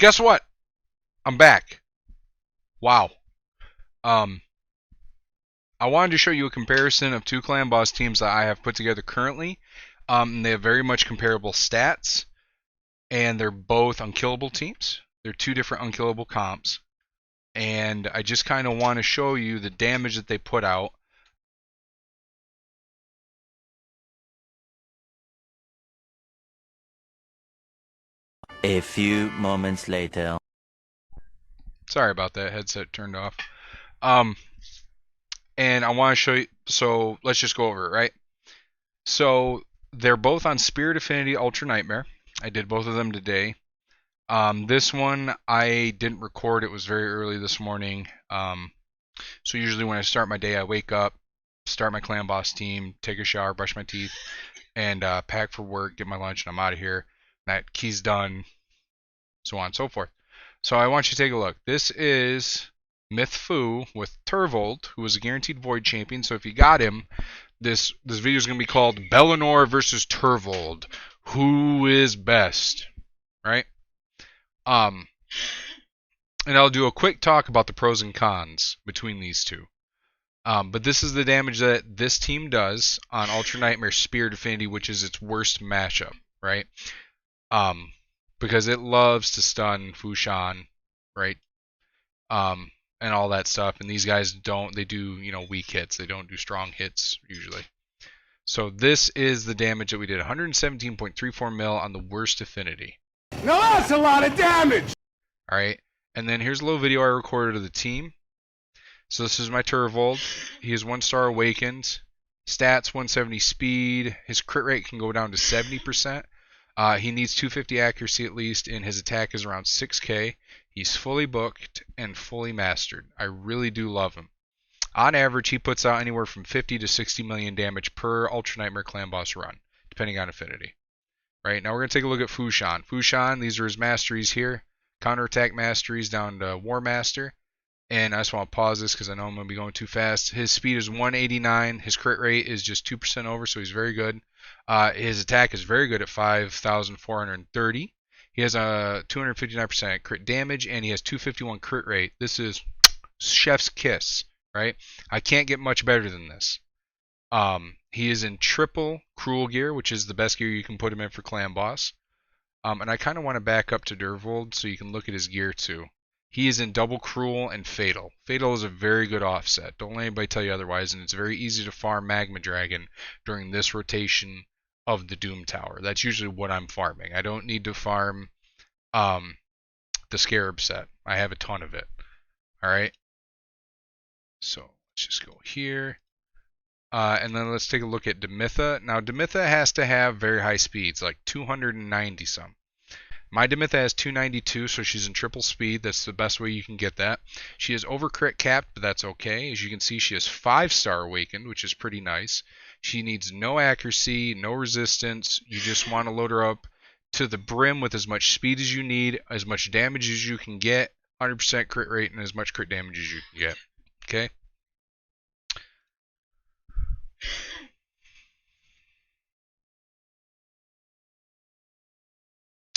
Guess what? I'm back. Wow. Um, I wanted to show you a comparison of two clan boss teams that I have put together currently. They have very much comparable stats, and they're both unkillable teams. They're two different unkillable comps, and I just kind of want to show you the damage that they put out. A few moments later. Sorry about that, headset turned off. Um, and I want to show you. So let's just go over it, right? So they're both on Spirit Affinity Ultra Nightmare. I did both of them today. This one I didn't record. It was very early this morning. So usually when I start my day, I wake up, start my clan boss team, take a shower, brush my teeth, and pack for work, get my lunch, and I'm out of here. That key's done, so on and so forth. So I want you to take a look. This is Myth Fu with Turvold, who was a guaranteed Void champion. So if you got him, this video is going to be called Bellinor versus Turvold. Who is best? Right? And I'll do a quick talk about the pros and cons between these two. But this is the damage that this team does on Ultra Nightmare Spirit Affinity, which is its worst mashup, right? Because it loves to stun Fushan, right? And all that stuff. And these guys don't. They do, weak hits. They don't do strong hits usually. So this is the damage that we did: 117.34 mil on the worst affinity. Now that's a lot of damage! Alright, and then here's a little video I recorded of the team. So this is my Turvold. He is 1-star awakened. Stats 170 speed. His crit rate can go down to 70%. He needs 250 accuracy at least, and his attack is around 6k. He's fully booked and fully mastered. I really do love him. On average, he puts out anywhere from 50 to 60 million damage per Ultra Nightmare Clan Boss run, depending on affinity. Right, now we're going to take a look at Fushan. Fushan, these are his masteries here. Counterattack masteries down to War Master. And I just want to pause this because I know I'm going to be going too fast. His speed is 189. His crit rate is just 2% over, so he's very good. His attack is very good at 5,430. He has a 259% crit damage, and he has 251 crit rate. This is chef's kiss, right? I can't get much better than this. He is in triple cruel gear, which is the best gear you can put him in for clan boss. And I kind of want to back up to Dervold so you can look at his gear too. He is in double cruel and fatal. Fatal is a very good offset. Don't let anybody tell you otherwise, and it's very easy to farm Magma Dragon during this rotation of the Doom Tower. That's usually what I'm farming. I don't need to farm the Scarab set. I have a ton of it. Alright? So let's just go here. And then let's take a look at Demitha. Now Demitha has to have very high speeds, like 290 some. My Demitha has 292, so she's in triple speed. That's the best way you can get that. She is over crit capped, but that's okay. As you can see, she has 5-star awakened, which is pretty nice. She needs no accuracy, no resistance. You just want to load her up to the brim with as much speed as you need, as much damage as you can get, 100% crit rate, and as much crit damage as you can get. Okay?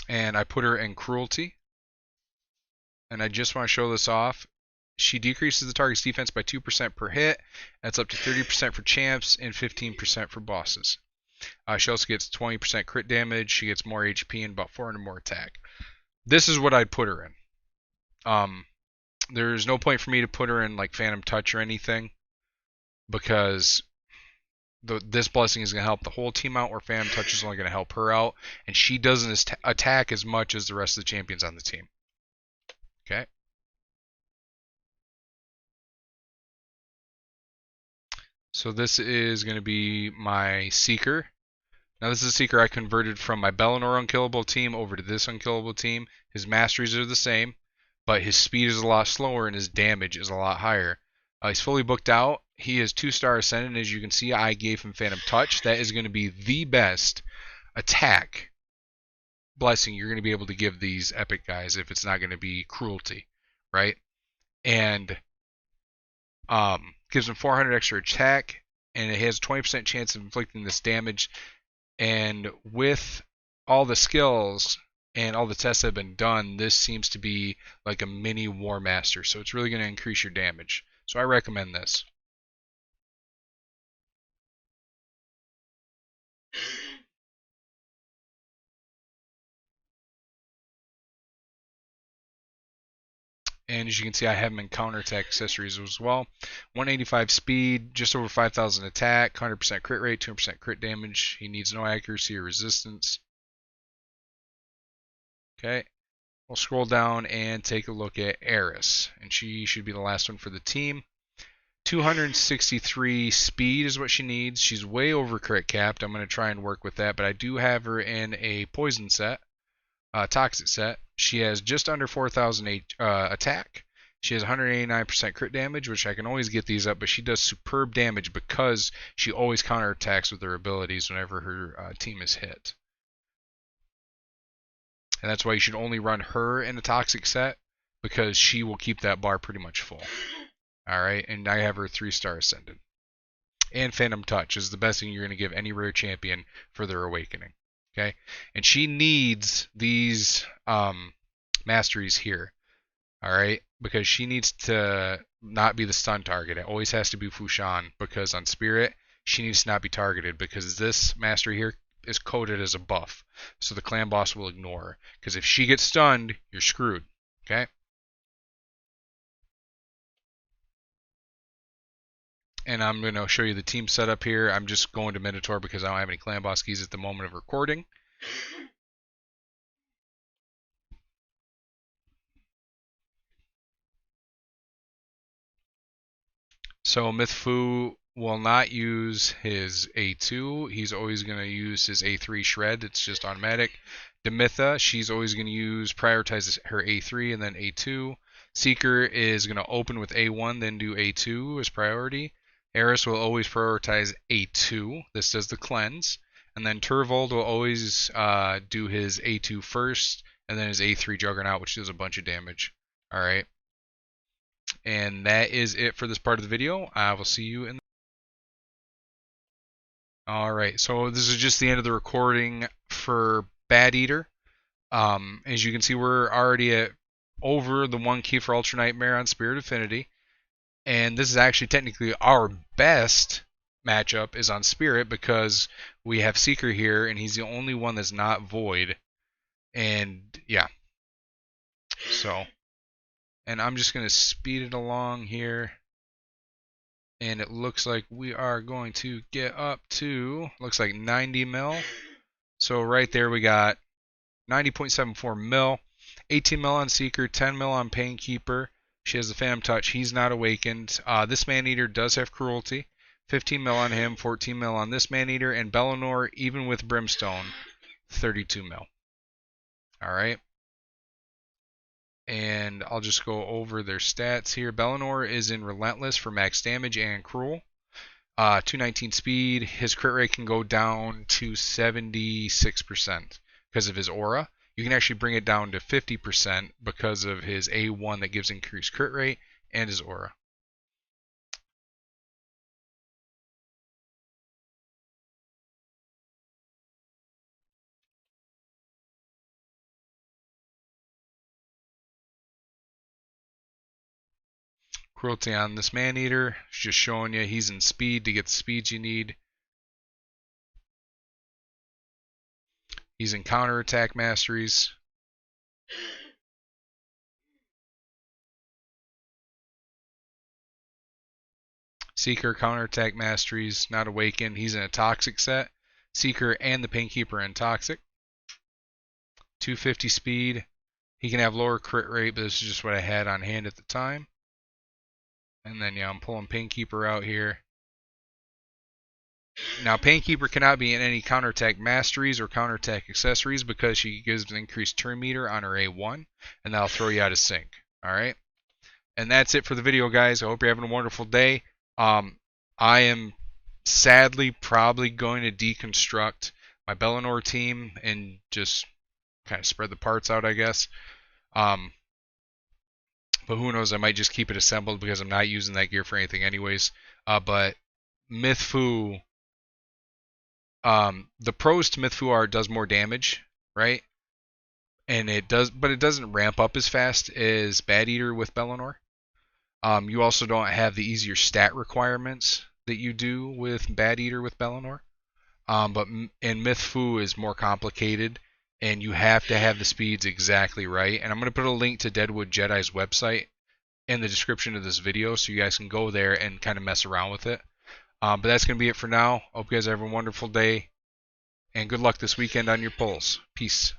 And I put her in cruelty. And I just want to show this off. She decreases the target's defense by 2% per hit. That's up to 30% for champs and 15% for bosses. She also gets 20% crit damage. She gets more HP and about 400 more attack. This is what I'd put her in. There's no point for me to put her in like Phantom Touch or anything, because this blessing is going to help the whole team out, where Phantom Touch is only going to help her out, and she doesn't attack as much as the rest of the champions on the team. Okay. So this is going to be my Seeker. Now this is a Seeker I converted from my Bellinor unkillable team over to this unkillable team. His masteries are the same, but his speed is a lot slower and his damage is a lot higher. He's fully booked out. He is 2-star ascendant. As you can see, I gave him Phantom Touch. That is going to be the best attack blessing you're going to be able to give these epic guys if it's not going to be cruelty, right? And gives him 400 extra attack, and it has a 20% chance of inflicting this damage. And with all the skills and all the tests have been done, this seems to be like a mini War Master, so it's really going to increase your damage. So I recommend this. And as you can see, I have him in counterattack accessories as well. 185 speed, just over 5,000 attack, 100% crit rate, 200% crit damage. He needs no accuracy or resistance. Okay, we'll scroll down and take a look at Eris, and she should be the last one for the team. 263 speed is what she needs. She's way over crit capped. I'm going to try and work with that, but I do have her in a poison set, toxic set. She has just under 4,000 attack. She has 189% crit damage, which I can always get these up, but she does superb damage because she always counterattacks with her abilities whenever her team is hit. And that's why you should only run her in a toxic set, because she will keep that bar pretty much full. Alright, and I have her 3-star ascended. And Phantom Touch is the best thing you're going to give any rare champion for their awakening. Okay, and she needs these masteries here. Alright, because she needs to not be the stun target. It always has to be Fushan, because on Spirit, she needs to not be targeted, because this mastery here is coded as a buff. So the clan boss will ignore her. Because if she gets stunned, you're screwed. Okay? And I'm going to show you the team setup here. I'm just going to Minotaur because I don't have any clan boss keys at the moment of recording. So Mythfu will not use his A2. He's always going to use his A3 shred. It's just automatic. Demitha, she's always going to prioritize her A3 and then A2. Seeker is going to open with A1, then do A2 as priority. Eris will always prioritize A2. This does the cleanse. And then Turvold will always do his A2 first, and then his A3 Juggernaut, which does a bunch of damage. Alright. And that is it for this part of the video. I will see you in the... Alright, so this is just the end of the recording for Bateater. As you can see, we're already at over the 1 key for Ultra Nightmare on Spirit Affinity. And this is actually technically our best matchup is on Spirit, because we have Seeker here, and he's the only one that's not Void. And yeah, so... And I'm just going to speed it along here. And it looks like we are going to get up to, looks like 90 mil. So right there we got 90.74 mil. 18 mil on Seeker, 10 mil on Painkeeper. She has the Phantom Touch. He's not awakened. This Maneater does have Cruelty. 15 mil on him, 14 mil on this Maneater. And Bellinor, even with Brimstone, 32 mil. Alright. And I'll just go over their stats here. Bellinor is in Relentless for max damage and Cruel. 219 speed. His crit rate can go down to 76% because of his aura. You can actually bring it down to 50% because of his A1 that gives increased crit rate and his aura. Cruelty on this Maneater, just showing you he's in speed to get the speeds you need. He's in counterattack masteries. Seeker counterattack masteries, not awakened. He's in a toxic set. Seeker and the Painkeeper in toxic. 250 speed. He can have lower crit rate, but this is just what I had on hand at the time. And then, yeah, I'm pulling Painkeeper out here. Now, Painkeeper cannot be in any counterattack masteries or counterattack accessories because she gives an increased turn meter on her A1, and that'll throw you out of sync. Alright? And that's it for the video, guys. I hope you're having a wonderful day. I am sadly probably going to deconstruct my Bellinor team and just kind of spread the parts out, I guess. But who knows, I might just keep it assembled because I'm not using that gear for anything anyways. But Mythfu, the pros to Mythfu are it does more damage, right? and it doesn't ramp up as fast as Bateater with Bellinor. You also don't have the easier stat requirements that you do with Bateater with Bellinor. And Myth Fu is more complicated, and you have to have the speeds exactly right. And I'm going to put a link to Deadwood Jedi's website in the description of this video, so you guys can go there and kind of mess around with it. But that's going to be it for now. Hope you guys have a wonderful day, and good luck this weekend on your polls. Peace.